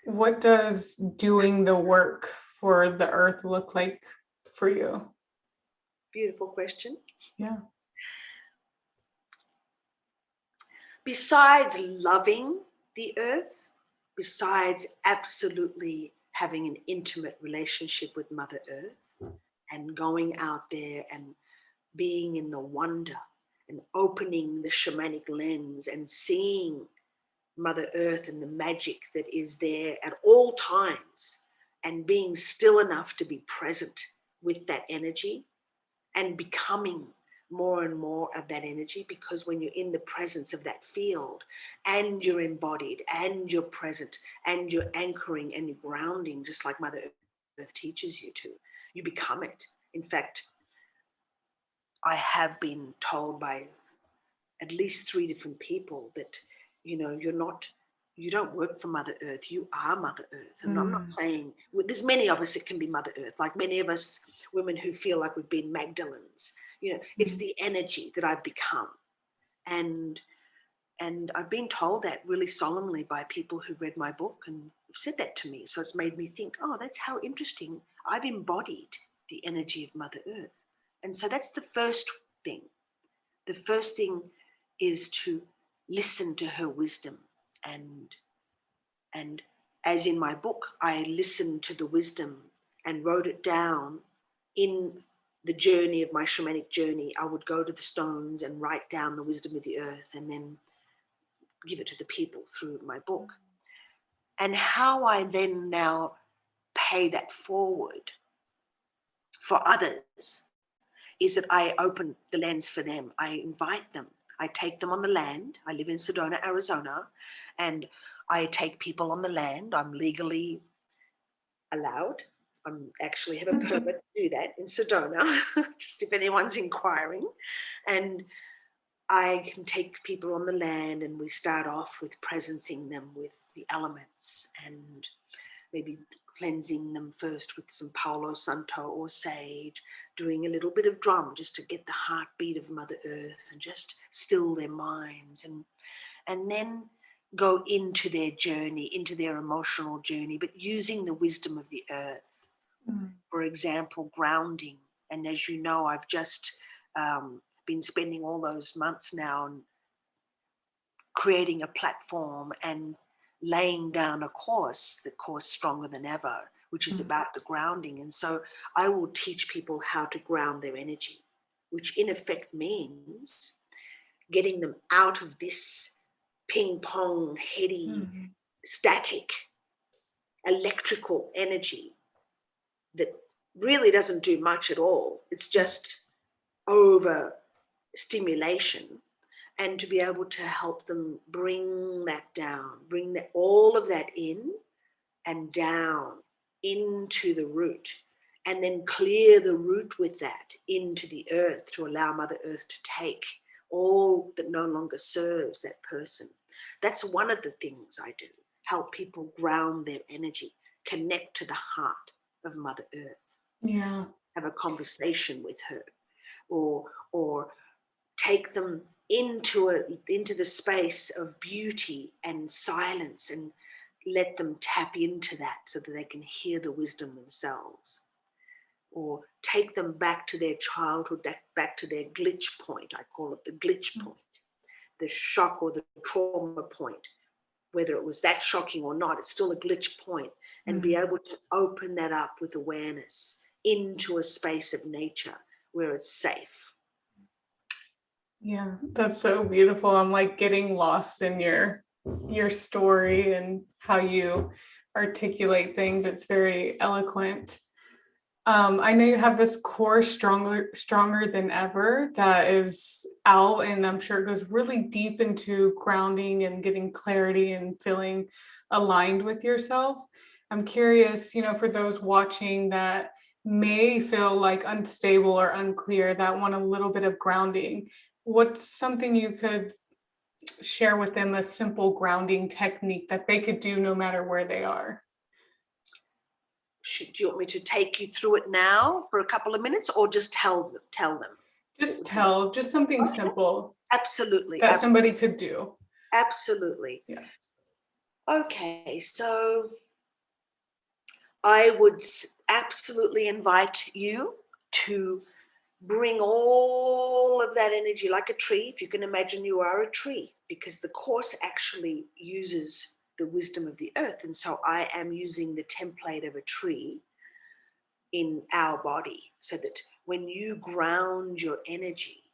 what does doing the work for the earth look like for you? Beautiful question. Yeah. Besides loving the earth, besides absolutely having an intimate relationship with Mother Earth and going out there and being in the wonder and opening the shamanic lens and seeing Mother Earth and the magic that is there at all times, and being still enough to be present with that energy and becoming more and more of that energy, because when you're in the presence of that field and you're embodied and you're present and you're anchoring and you're grounding, just like Mother Earth teaches you to, you become it. In fact, I have been told by at least 3 different people that, you're not you don't work for Mother Earth, you are Mother Earth. And I'm not Mm. saying, well, there's many of us that can be Mother Earth, like many of us women who feel like we've been Magdalens. You know, it's the energy that I've become. And I've been told that really solemnly by people who've read my book and have said that to me. So it's made me think, oh, that's how interesting. I've embodied the energy of Mother Earth. And so that's the first thing. The first thing is to listen to her wisdom. And as in my book, I listened to the wisdom and wrote it down in the journey of my shamanic journey. I would go to the stones and write down the wisdom of the earth and then give it to the people through my book. And how I then now pay that forward for others is that I open the lens for them. I invite them. I take them on the land. I live in Sedona, Arizona, and I take people on the land. I'm legally allowed. I actually have a permit to do that in Sedona, just if anyone's inquiring. And I can take people on the land, and we start off with presencing them with the elements and maybe cleansing them first with some Palo Santo or sage, doing a little bit of drum just to get the heartbeat of Mother Earth and just still their minds, and then go into their journey, into their emotional journey, but using the wisdom of the earth. For example, grounding. And as you know, I've just been spending all those months now creating a platform and laying down a course, the course Stronger Than Ever, which is about the grounding. And so I will teach people how to ground their energy, which in effect means getting them out of this ping pong, heady, static, electrical energy that really doesn't do much at all. It's just over stimulation, and to be able to help them bring that down, bring that, all of that in and down into the root, and then clear the root with that into the earth to allow Mother Earth to take all that no longer serves that person. That's one of the things I do, help people ground their energy, connect to the heart of Mother Earth. Yeah. Have a conversation with her, or take them into the space of beauty and silence, and let them tap into that so that they can hear the wisdom themselves. Or take them back to their childhood, back to their glitch point. I call it the glitch point, the shock or the trauma point. Whether it was that shocking or not, it's still a glitch point, and be able to open that up with awareness into a space of nature where it's safe. Yeah, that's so beautiful. I'm like getting lost in your story and how you articulate things. It's very eloquent. I know you have this course, Stronger Than Ever, that is out, and I'm sure it goes really deep into grounding and getting clarity and feeling aligned with yourself. I'm curious, for those watching that may feel like unstable or unclear, that want a little bit of grounding, what's something you could share with them, a simple grounding technique that they could do no matter where they are? Do you want me to take you through it now for a couple of minutes, or just tell them? Just something simple Absolutely. that somebody could do. Absolutely. Yeah. Okay, so I would absolutely invite you to bring all of that energy like a tree. If you can imagine, you are a tree, because the course actually uses the wisdom of the earth. And so I am using the template of a tree in our body, so that when you ground your energy,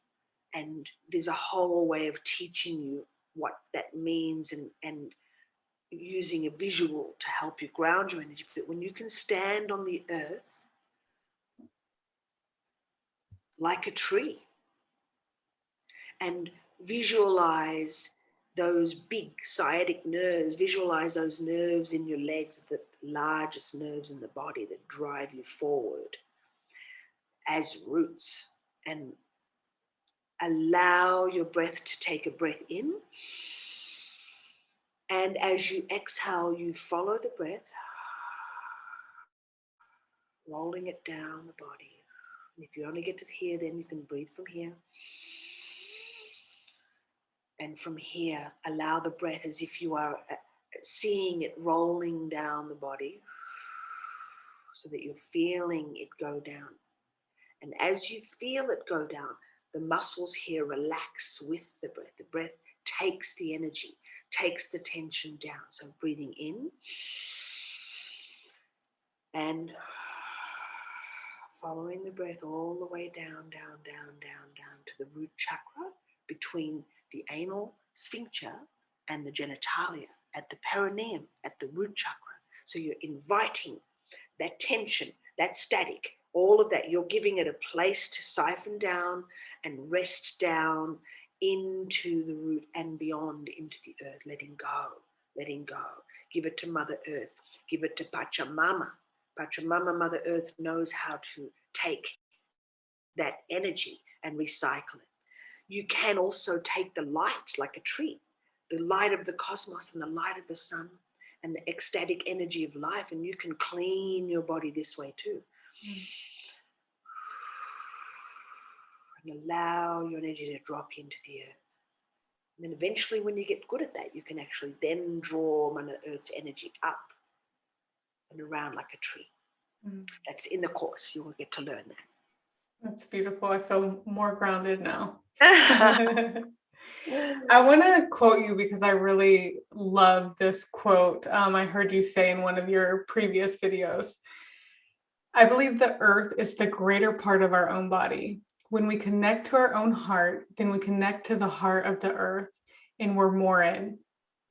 and there's a whole way of teaching you what that means, and using a visual to help you ground your energy. But when you can stand on the earth like a tree and visualize those big sciatic nerves, visualize those nerves in your legs, the largest nerves in the body that drive you forward as roots, and allow your breath to take a breath in And as you exhale, you follow the breath, rolling it down the body. And if you only get to here, then you can breathe from here. And from here, allow the breath as if you are seeing it rolling down the body, so that you're feeling it go down. And as you feel it go down, the muscles here relax with the breath. The breath takes the energy, takes the tension down. So breathing in and following the breath all the way down, down, down, down, down to the root chakra between the anal sphincter and the genitalia, at the perineum, at the root chakra. So you're inviting that tension, that static, all of that. You're giving it a place to siphon down and rest down into the root and beyond into the earth, letting go, letting go. Give it to Mother Earth. Give it to Pachamama. Pachamama, Mother Earth, knows how to take that energy and recycle it. You can also take the light like a tree, the light of the cosmos and the light of the sun and the ecstatic energy of life, and you can clean your body this way too. And allow your energy to drop into the earth. And then eventually, when you get good at that, you can actually then draw Mother Earth's energy up and around like a tree. That's in the course. You will get to learn that. That's beautiful. I feel more grounded now. I want to quote you because I really love this quote. I heard you say in one of your previous videos. I believe the earth is the greater part of our own body. When we connect to our own heart, then we connect to the heart of the earth, and we're more in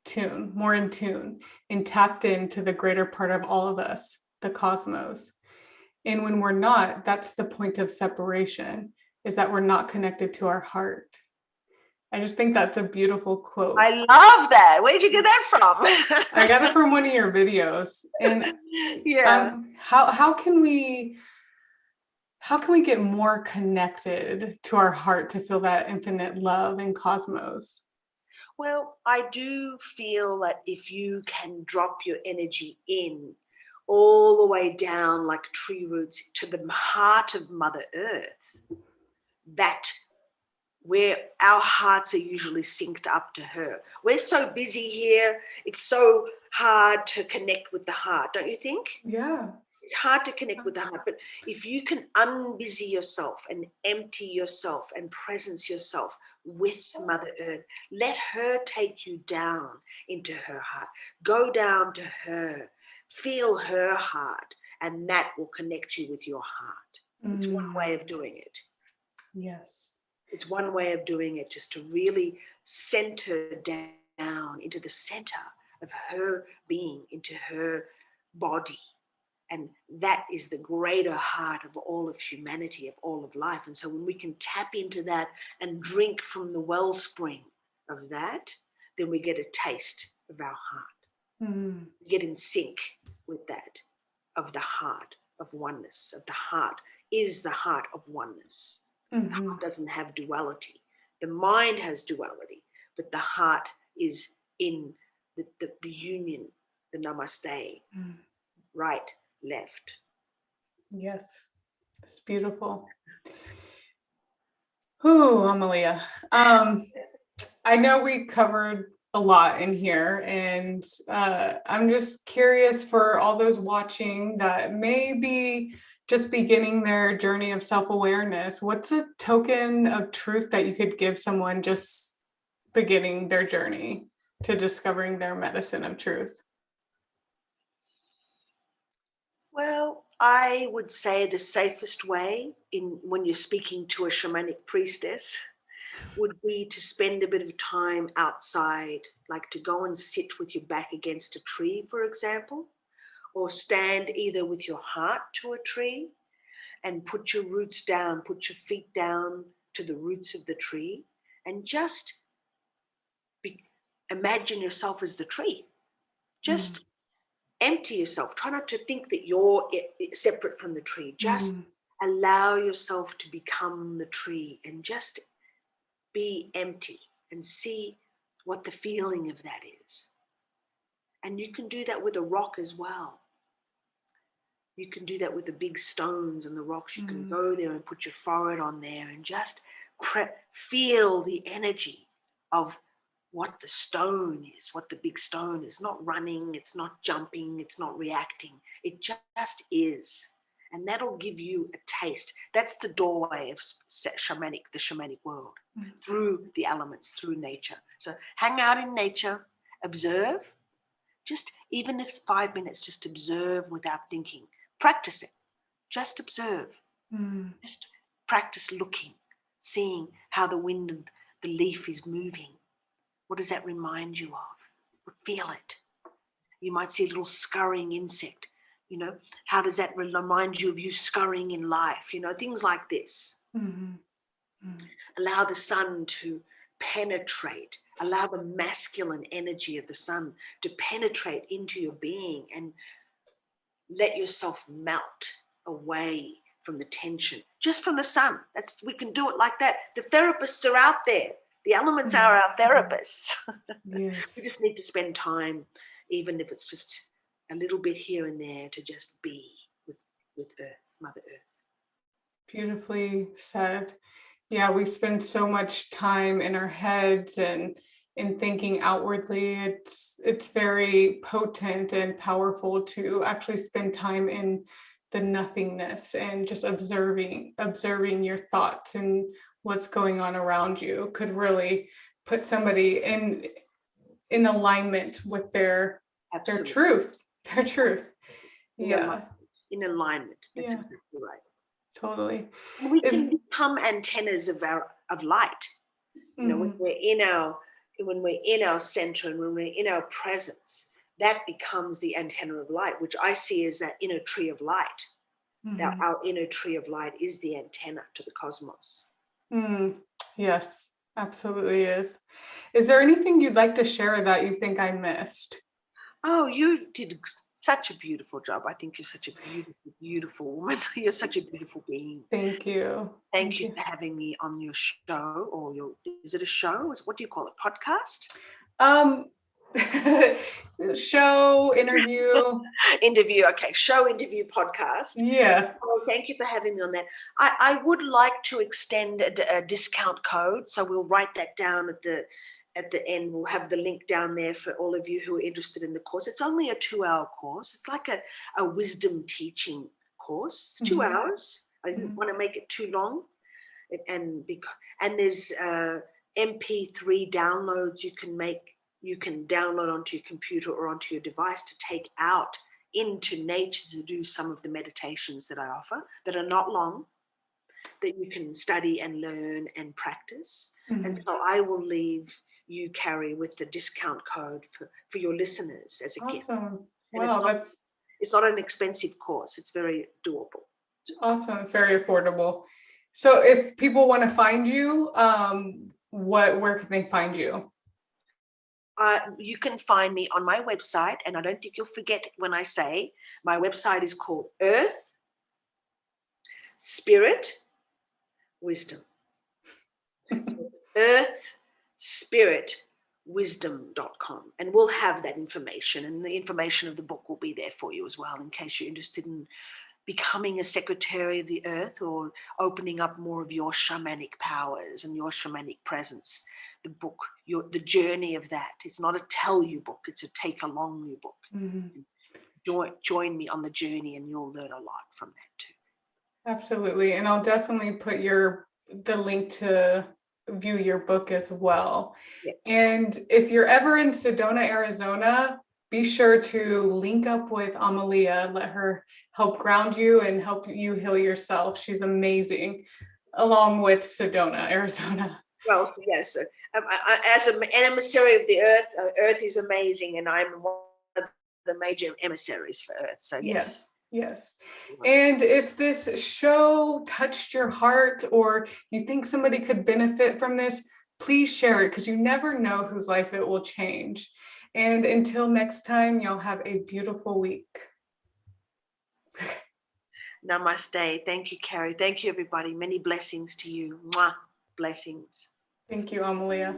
tune, and tapped into the greater part of all of us, the cosmos. And when we're not, that's the point of separation, is that we're not connected to our heart. I just think that's a beautiful quote. I love that. Where did you get that from? I got it from one of your videos. And how can we get more connected to our heart to feel that infinite love and cosmos? Well, I do feel that if you can drop your energy in all the way down like tree roots to the heart of Mother Earth, that where our hearts are usually synced up to her. We're so busy here, it's so hard to connect with the heart, don't you think? Yeah. It's hard to connect with the heart, but if you can unbusy yourself and empty yourself and presence yourself with Mother Earth, let her take you down into her heart. Go down to her, feel her heart, and that will connect you with your heart. It's one way of doing it. Yes. It's one way of doing it, just to really center down into the center of her being, into her body. And that is the greater heart of all of humanity, of all of life. And so when we can tap into that and drink from the wellspring of that, then we get a taste of our heart. We get in sync with that, of the heart of oneness, of the heart is the heart of oneness. The heart doesn't have duality. The mind has duality, but the heart is in the union, the namaste, right, left. Yes, it's beautiful. Oh, Amalia. I know we covered a lot in here, and I'm just curious for all those watching that may be just beginning their journey of self-awareness. What's a token of truth that you could give someone just beginning their journey to discovering their medicine of truth? Well, I would say the safest way when you're speaking to a shamanic priestess would be to spend a bit of time outside, like to go and sit with your back against a tree, for example, or stand either with your heart to a tree and put your roots down, put your feet down to the roots of the tree, and just imagine yourself as the tree. Just empty yourself. Try not to think that you're separate from the tree. Just allow yourself to become the tree and just be empty and see what the feeling of that is. And you can do that with a rock as well. You can do that with the big stones and the rocks. You can go there and put your forehead on there and just feel the energy of what the stone is, what the big stone is. Not running, it's not jumping, it's not reacting. It just is. And that'll give you a taste. That's the doorway of the shamanic world, through the elements, through nature. So hang out in nature, observe. Just, even if it's 5 minutes, just observe without thinking. Practice it. Just observe. Just practice looking, seeing how the wind and the leaf is moving. What does that remind you of? Feel it. You might see a little scurrying insect. You know, how does that remind you of you scurrying in life? You know, things like this. Allow the sun to penetrate. Allow the masculine energy of the sun to penetrate into your being, and let yourself melt away from the tension, just from the sun. We can do it like that. The therapists are out there. The elements are our therapists. Yes. We just need to spend time, even if it's just a little bit here and there, to just be with Earth, Mother Earth. Beautifully said. Yeah, we spend so much time in our heads and in thinking outwardly. It's very potent and powerful to actually spend time in the nothingness and just observing your thoughts and what's going on around you. Could really put somebody in alignment with their truth. Their truth. In alignment. That's exactly right. Totally. And we can become antennas of light. You know, when we're in our center and when we're in our presence, that becomes the antenna of light, which I see as that inner tree of light. That our inner tree of light is the antenna to the cosmos. Yes, absolutely is. Is there anything you'd like to share that you think I missed? Oh, you did such a beautiful job. I think you're such a beautiful, beautiful woman. You're such a beautiful being. Thank you. Thank you for having me on your show, or is it a show? What do you call it? Podcast? Show, interview. Okay. Show, interview, podcast. Yeah. Oh, thank you for having me on that. I would like to extend a discount code. So we'll write that down at the end. We'll have the link down there for all of you who are interested in the course. It's only a 2-hour course. It's like a wisdom teaching course. It's 2 hours. I didn't want to make it too long. And there's MP3 downloads you can download onto your computer or onto your device to take out into nature to do some of the meditations that I offer, that are not long, that you can study and learn and practice. And so I will leave you, Carrie, with the discount code for your listeners as a gift. Awesome. And Wow, it's not an expensive course. It's very doable. Awesome. It's very affordable. So if people want to find you, where can they find you? You can find me on my website, and I don't think you'll forget when I say my website is called Earth, Spirit, Wisdom. So Earth, Spirit, wisdom.com, and we'll have that information, and the information of the book will be there for you as well, in case you're interested in becoming a secretary of the earth or opening up more of your shamanic powers and your shamanic presence. The book, the journey of that. It's not a tell you book, it's a take along you book. Join me on the journey and you'll learn a lot from that too. Absolutely. And I'll definitely put the link to view your book as well. Yes. And if you're ever in Sedona, Arizona, be sure to link up with Amalia, let her help ground you and help you heal yourself. She's amazing, along with Sedona, Arizona. Well, yes, as an emissary of the earth, Earth is amazing, and I'm one of the major emissaries for Earth. So yes. Yes. And if this show touched your heart, or you think somebody could benefit from this, please share it, because you never know whose life it will change. And until next time, y'all have a beautiful week. Namaste. Thank you, Carrie. Thank you, everybody. Many blessings to you. Mwah. Blessings. Thank you, Amalia.